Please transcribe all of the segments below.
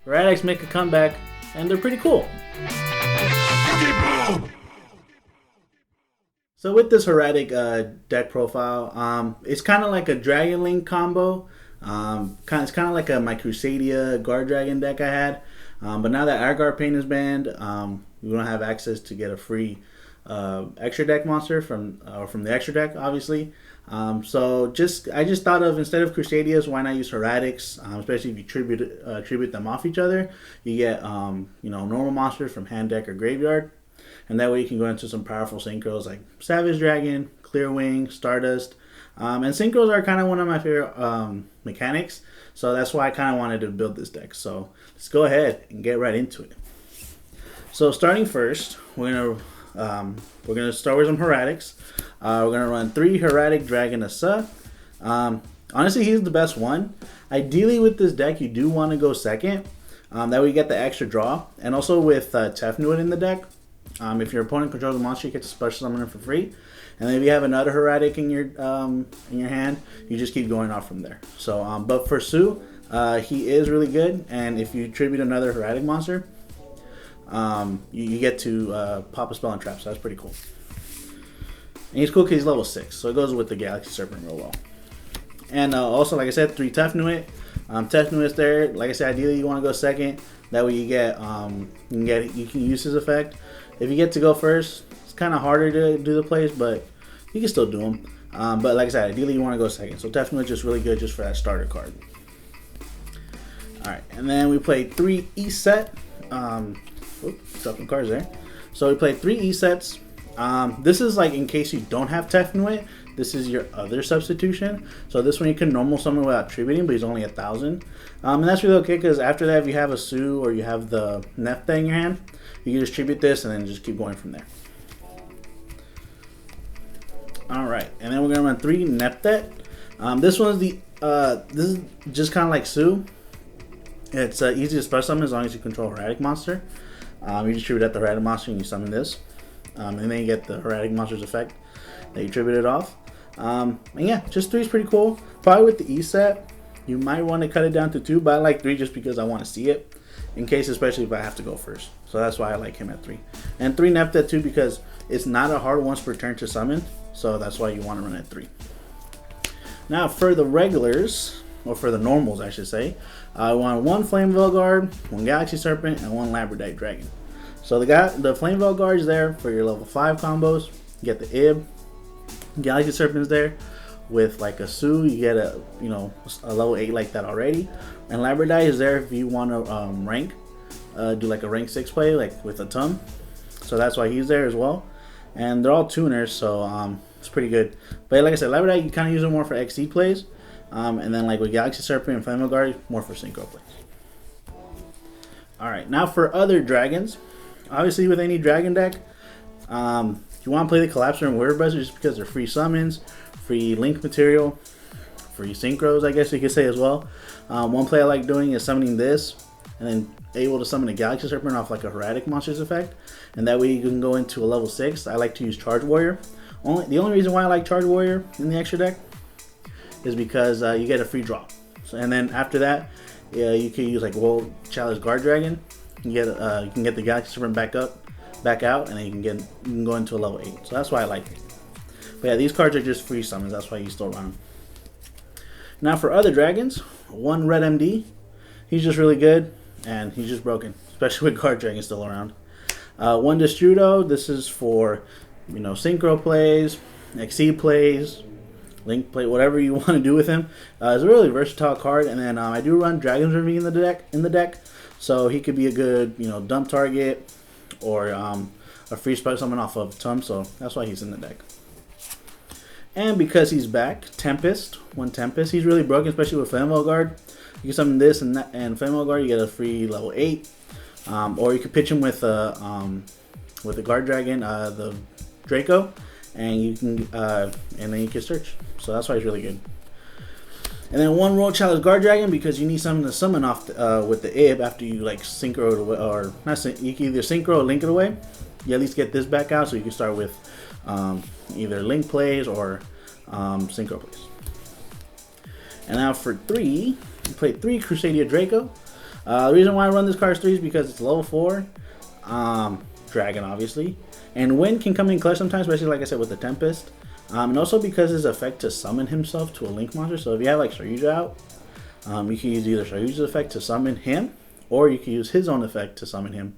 Hieratic make a comeback, and they're pretty cool. YugiBOOM! So with this Hieratic deck profile, it's kind of like a Dragon Link combo. It's kind of like my Crusadia Guard Dragon deck I had. But now that Agar Pain is banned, we don't have access to get a free extra deck monster from the extra deck, obviously. So I just thought of, instead of Crusadias, why not use Hieratics? Especially if you tribute them off each other, you get normal monsters from hand, deck, or graveyard, and that way you can go into some powerful synchros like Savage Dragon, Clearwing, Stardust, and synchros are kind of one of my favorite mechanics. So that's why I kind of wanted to build this deck. So let's go ahead and get right into it. So starting first, we're gonna start with some Hieratics. We're gonna run 3 Hieratic Dragon Asa. Honestly, he's the best one. Ideally, with this deck, you do want to go second. That way you get the extra draw, and also with Tefnuit in the deck. If your opponent controls a monster, you get to special summon it for free. And then if you have another Hieratic in your hand, you just keep going off from there. So, but for Sue, he is really good, and if you tribute another Hieratic monster, you get to pop a spell and trap. So that's pretty cool. And he's cool because he's level 6, so it goes with the Galaxy Serpent real well. And also, like I said, 3 Tefnuit. Tefnuit's there. Like I said, ideally you want to go second. That way you can use his effect. If you get to go first, it's kind of harder to do the plays, but you can still do them. But like I said, ideally you want to go second. So Tefnuit's just really good just for that starter card. Alright, and then we played 3 E-set. Dropping cards there. So we played 3 E-sets. This is like in case you don't have Tefnuit, this is your other substitution. So this one you can normal summon without tributing, but he's only 1,000. And that's really okay, because after that, if you have a Sue or you have the Nefta in your hand, you can just tribute this and then just keep going from there. Alright, and then we're going to run 3 Neptet. This one's this is just kind of like Sue. It's easy to special summon as long as you control a Hieratic monster. You just tribute at the Hieratic monster and you summon this. And then you get the Hieratic monster's effect that you tributed off. And yeah, just 3 is pretty cool. Probably with the E set, you might want to cut it down to 2, but I like 3 just because I want to see it. In case, especially if I have to go first. So that's why I like him at 3. And 3 Nepta 2 because it's not a hard once per turn to summon. So that's why you want to run at 3. Now for the regulars, or for the normals I should say, I want 1 Flame Veil Guard, 1 Galaxy Serpent, and 1 Labradite Dragon. So the Flame Veil Guard is there for your level 5 combos. You get the Ib. Galaxy Serpent is there with like a Sue. You get a level 8 like that already. And Labradite is there if you want to rank, do like a rank 6 play like with a Tum. So that's why he's there as well. And they're all tuners, so it's pretty good. But like I said, Labradite you kind of use it more for XC plays. And then like with Galaxy Serpent and Flame Veil Guard, more for synchro plays. Alright, now for other dragons. Obviously, with any dragon deck, you want to play the Collapser and Weird Buster just because they're free summons, free link material, free synchros, I guess you could say as well. One play I like doing is summoning this, and then able to summon a Galaxy Serpent off like a Hieratic monster's effect, and that way you can go into a level 6. I like to use Charge Warrior. The only reason why I like Charge Warrior in the extra deck is because you get a free draw. So, and then after that, you can use like World Challenge Guard Dragon. You can get the Galaxy Serpent back out, and then you can go into a level 8. So that's why I like it. But yeah, these cards are just free summons. That's why you still run them. Now for other dragons, 1 Red MD. He's just really good, and he's just broken, especially with Guard Dragon still around. 1 Destrudo. This is for synchro plays, Exceed plays, link play, whatever you want to do with him. It's a really versatile card, and then I do run Dragon's Ravine in the deck. So he could be a good, dump target or a free special summon off of Tum. So that's why he's in the deck. And because he's back, Tempest, 1 Tempest. He's really broken, especially with Flame Veil Guard. You can summon this and Flame Veil Guard. You get a free level 8. Or you could pitch him with the Guard Dragon, the Draco, and you can and then you can search. So that's why he's really good. And then 1 World Challenge Guard Dragon because you need something to summon off with the Ib after you like synchro it away, or not. You can either synchro or link it away. You at least get this back out, so you can start with either link plays or synchro plays. And now for 3, we played 3 Crusadia Draco. The reason why I run this card is 3 is because it's level 4. Dragon, obviously. And Wind can come in clutch sometimes, especially like I said with the Tempest. And also because his effect to summon himself to a Link monster. So if you have like Saryuja out, you can use either Saryuja's effect to summon him, or you can use his own effect to summon him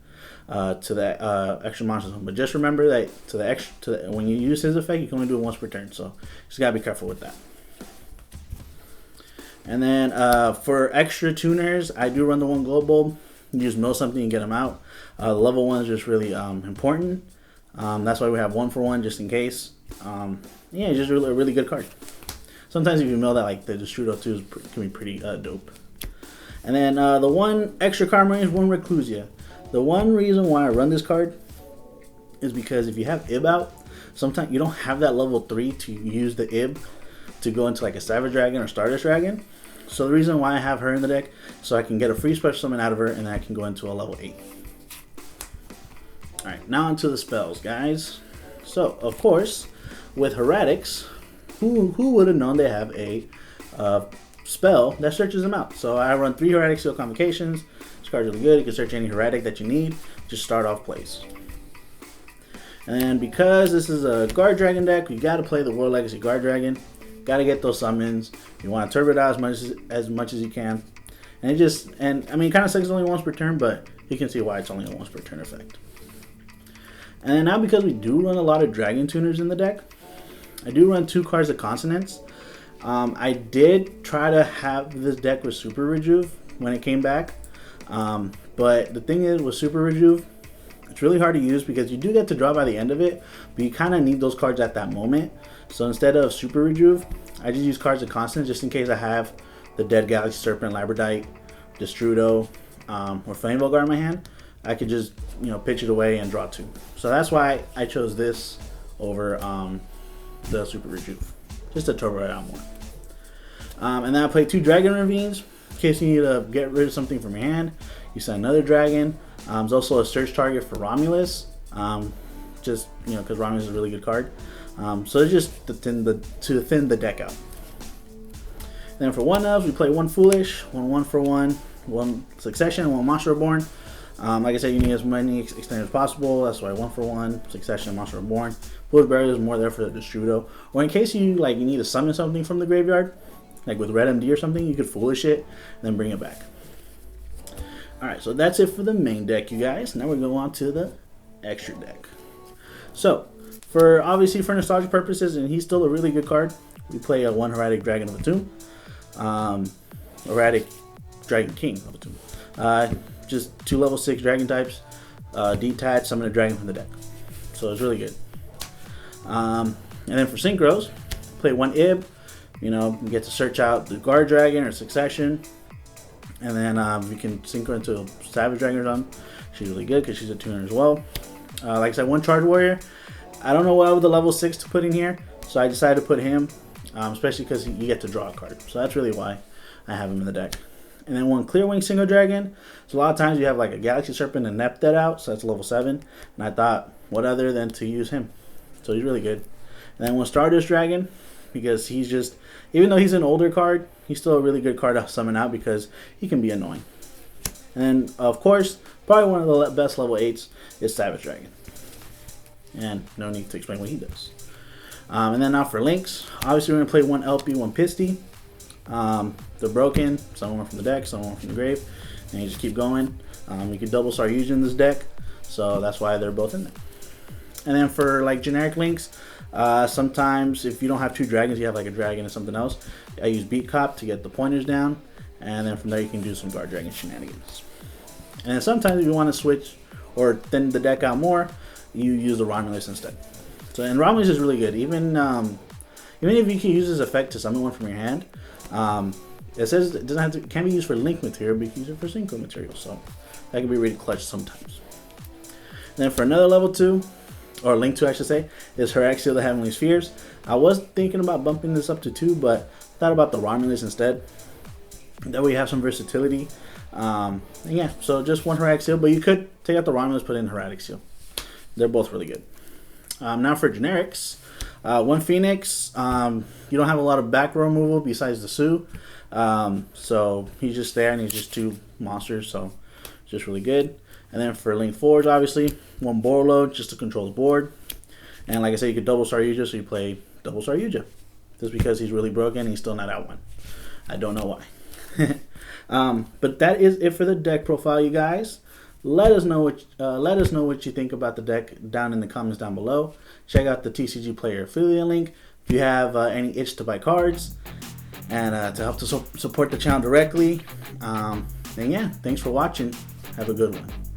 to that extra monster zone. But just remember that when you use his effect, you can only do it once per turn. So just gotta be careful with that. And then for extra tuners, I do run the 1 gold bulb. You just mill something and get them out. Level 1 is just really important. That's why we have 1 for 1 just in case. Yeah, it's just a really good card. Sometimes if you mill that, like the Destrudo 2 can be pretty dope. And then the 1 extra card range, 1 Reclusia. The one reason why I run this card is because if you have Ib out, sometimes you don't have that level 3 to use the Ib to go into like a Savage Dragon or Stardust Dragon. So the reason why I have her in the deck, so I can get a free special summon out of her, and then I can go into a level 8. Alright, now onto the spells, guys. So, of course, with Hieratics, who would have known they have a spell that searches them out? So I run 3 Hieratic Seal Convocations. This card's really good. You can search any Hieratic that you need. Just start off plays. And because this is a Guard Dragon deck, we got to play the World Legacy Guard Dragon. Got to get those summons. You want to turbo it out as much as you can. And I mean, it kind of sucks only once per turn, but you can see why it's only a once per turn effect. And then now because we do run a lot of Dragon Tuners in the deck, I do run 2 cards of Consonants. I did try to have this deck with Super Rejuve when it came back. But the thing is with Super Rejuve, it's really hard to use because you do get to draw by the end of it, but you kind of need those cards at that moment. So instead of Super Rejuve, I just use cards of Consonants just in case I have the Dead Galaxy Serpent, Labradite, Destrudo, or Flame Guard in my hand. I could just, pitch it away and draw 2. So that's why I chose this over the Super Rejuve, just to turbo it out more. And then I play 2 Dragon Ravines in case you need to get rid of something from your hand. You send another dragon. There's also a search target for Romulus, just because Romulus is a really good card. So it's just to thin the deck out. And then for 1-ups, we play 1 Foolish, 1 for 1, 1 Succession, and 1 Monster Reborn. Like I said, you need as many extenders as possible. That's why 1 for 1, Succession, Monster Reborn. Foolish Barrier is more there for the Destrudo. Or in case you need to summon something from the graveyard, like with Red MD or something, you could Foolish it and then bring it back. Alright, so that's it for the main deck, you guys. Now we're going on to the extra deck. So, obviously for nostalgia purposes, and he's still a really good card, we play a 1 Hieratic Dragon of the Tomb. Hieratic Dragon King of the Tomb. Just 2 level 6 dragon types, detach, summon a dragon from the deck. So it's really good. And then for synchros, play 1 Ib. You get to search out the Guard Dragon or Succession. And then you can synchro into a Savage Dragon or something. She's really good because she's a tuner as well. Like I said, 1 Charge Warrior. I don't know what other level 6 to put in here, so I decided to put him, especially because you get to draw a card. So that's really why I have him in the deck. And then 1 Clear Wing Single Dragon. So a lot of times you have like a Galaxy Serpent and Neptet out, so that's level 7. And I thought, what other than to use him? So he's really good. And then 1 Stardust Dragon, because he's just, even though he's an older card, he's still a really good card to summon out because he can be annoying. And then, of course, probably one of the best level 8s is Savage Dragon. And no need to explain what he does. And then now for links, obviously we're going to play 1 LP, 1 Pisty. They're broken, some from the deck, some from the grave, and you just keep going. You can double Saryuja in this deck, so that's why they're both in there. And then for like generic links, sometimes if you don't have 2 dragons, you have like a dragon and something else. I use Beat Cop to get the pointers down, and then from there you can do some Guard Dragon shenanigans. And then sometimes if you want to switch or thin the deck out more, you use the Romulus instead. So and Romulus is really good, even if you can use this effect to summon one from your hand. It says it doesn't have to, it can be used for link material, but you can use it for synchro material, so that can be really clutch sometimes. And then for another level 2, or link 2 I should say, is Hieratic Seal the Heavenly Spheres. I was thinking about bumping this up to 2, but thought about the Romulus instead. That way you have some versatility. And yeah, so just 1 Hieratic Seal, but you could take out the Romulus, put in Hieratic Seal. They're both really good. Now for generics, One Phoenix, you don't have a lot of back row removal besides the Sue. So he's just there, and he's just 2 monsters, so just really good. And then for Link 4s, obviously, 1 board load just to control the board. And like I said, you could double Star Yuja, so you play double Star Yuja. Just because he's really broken, he's still not out 1. I don't know why. But that is it for the deck profile, you guys. Let us know what you think about the deck down in the comments down below. Check out the TCG Player affiliate link if you have any itch to buy cards and to help to support the channel directly. And yeah, thanks for watching. Have a good one.